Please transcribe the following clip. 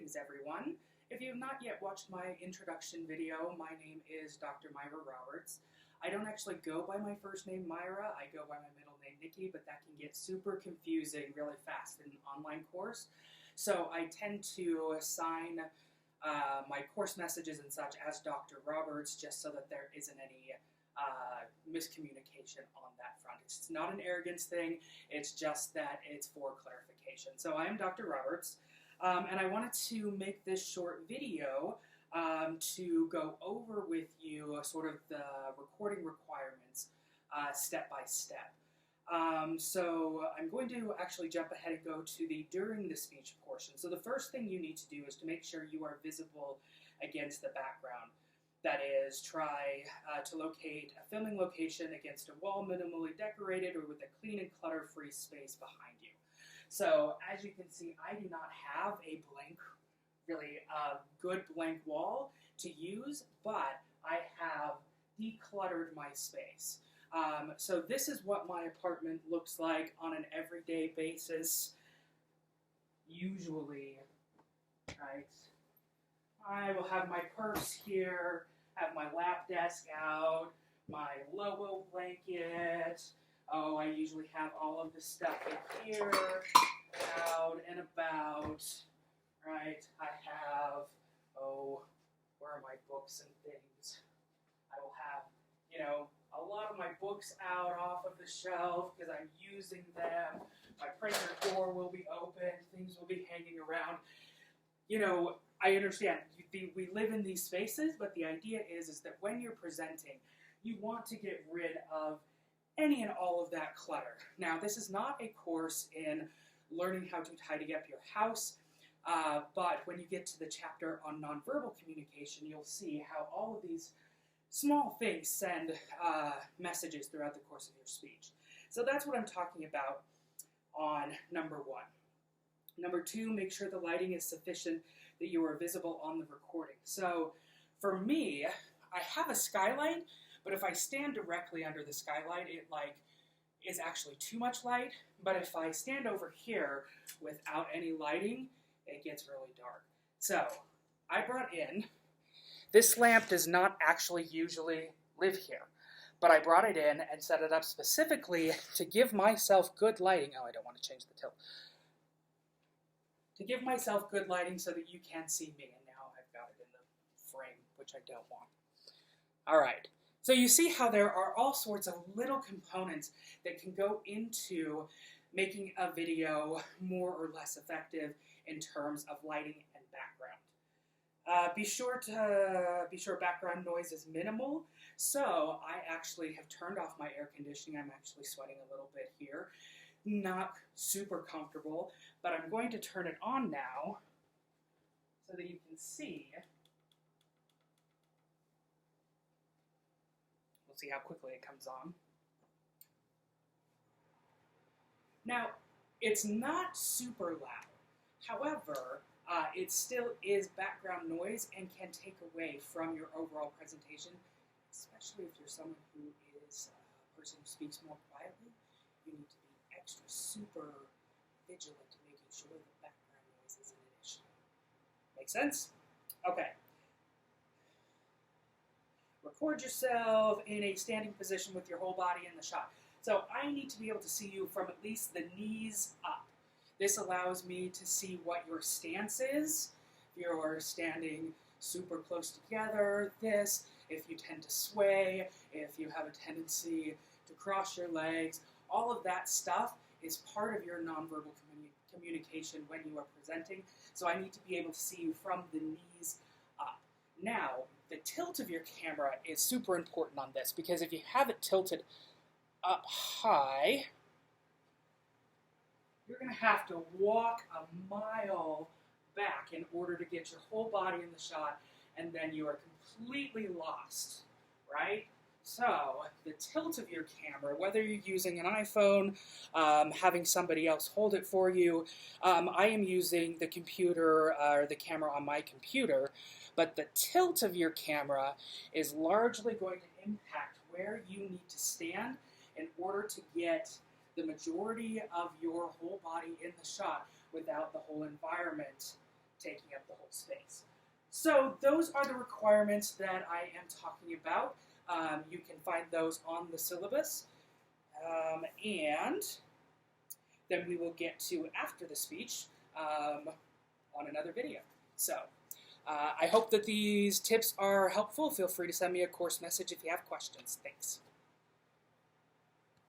Greetings everyone. If you have not yet watched my introduction video, my name is Dr. Myra Roberts. I don't actually go by my first name Myra, I go by my middle name Nikki, but that can get super confusing really fast in an online course. So I tend to assign my course messages and such as Dr. Roberts just so that there isn't any miscommunication on that front. It's not an arrogance thing, it's just that it's for clarification. So I am Dr. Roberts. And I wanted to make this short video to go over with you sort of the recording requirements step by step. So I'm going to actually jump ahead and go to the during the speech portion. So the first thing you need to do is to make sure you are visible against the background. That is, try to locate a filming location against a wall minimally decorated or with a clean and clutter-free space behind you. So, as you can see, I do not have a blank, really good blank wall to use, but I have decluttered my space. So this is what my apartment looks like on an everyday basis. Usually, right? I will have my purse here, have my lap desk out, my Lobo blanket. Oh, I usually have all of this stuff in here, out and about, right? I have, where are my books and things? I will have, a lot of my books out off of the shelf because I'm using them. My printer door will be open, things will be hanging around. I understand, we live in these spaces, but the idea is that when you're presenting, you want to get rid of any and all of that clutter. Now, this is not a course in learning how to tidy up your house, but when you get to the chapter on nonverbal communication, you'll see how all of these small things send messages throughout the course of your speech. So that's what I'm talking about on number 1. Number 2, make sure the lighting is sufficient that you are visible on the recording. So for me, I have a skylight, but if I stand directly under the skylight, it is actually too much light. But if I stand over here without any lighting, it gets really dark. So I brought in, this lamp does not actually usually live here, but I brought it in and set it up specifically to give myself good lighting. Oh, I don't want to change the tilt. To give myself good lighting so that you can see me. And now I've got it in the frame, which I don't want. All right. So you see how there are all sorts of little components that can go into making a video more or less effective in terms of lighting and background. Be sure background noise is minimal. So I actually have turned off my air conditioning. I'm actually sweating a little bit here. Not super comfortable, but I'm going to turn it on now so that you can see. We'll see how quickly it comes on. Now, it's not super loud. However, it still is background noise and can take away from your overall presentation, especially if you're someone who is a person who speaks more quietly. You need to be extra super vigilant to making sure the background noise isn't an issue. Make sense? Okay. Record yourself in a standing position with your whole body in the shot. So I need to be able to see you from at least the knees up. This allows me to see what your stance is. If you're standing super close together, if you tend to sway, if you have a tendency to cross your legs, all of that stuff is part of your nonverbal communication when you are presenting. So I need to be able to see you from the knees up. Now, the tilt of your camera is super important on this, because if you have it tilted up high, you're going to have to walk a mile back in order to get your whole body in the shot, and then you are completely lost, right? So, the tilt of your camera, whether you're using an iPhone, having somebody else hold it for you, I am using the computer, or the camera on my computer, but the tilt of your camera is largely going to impact where you need to stand in order to get the majority of your whole body in the shot without the whole environment taking up the whole space. So those are the requirements that I am talking about. You can find those on the syllabus. And then we will get to after the speech on another video. So I hope that these tips are helpful. Feel free to send me a course message if you have questions. Thanks.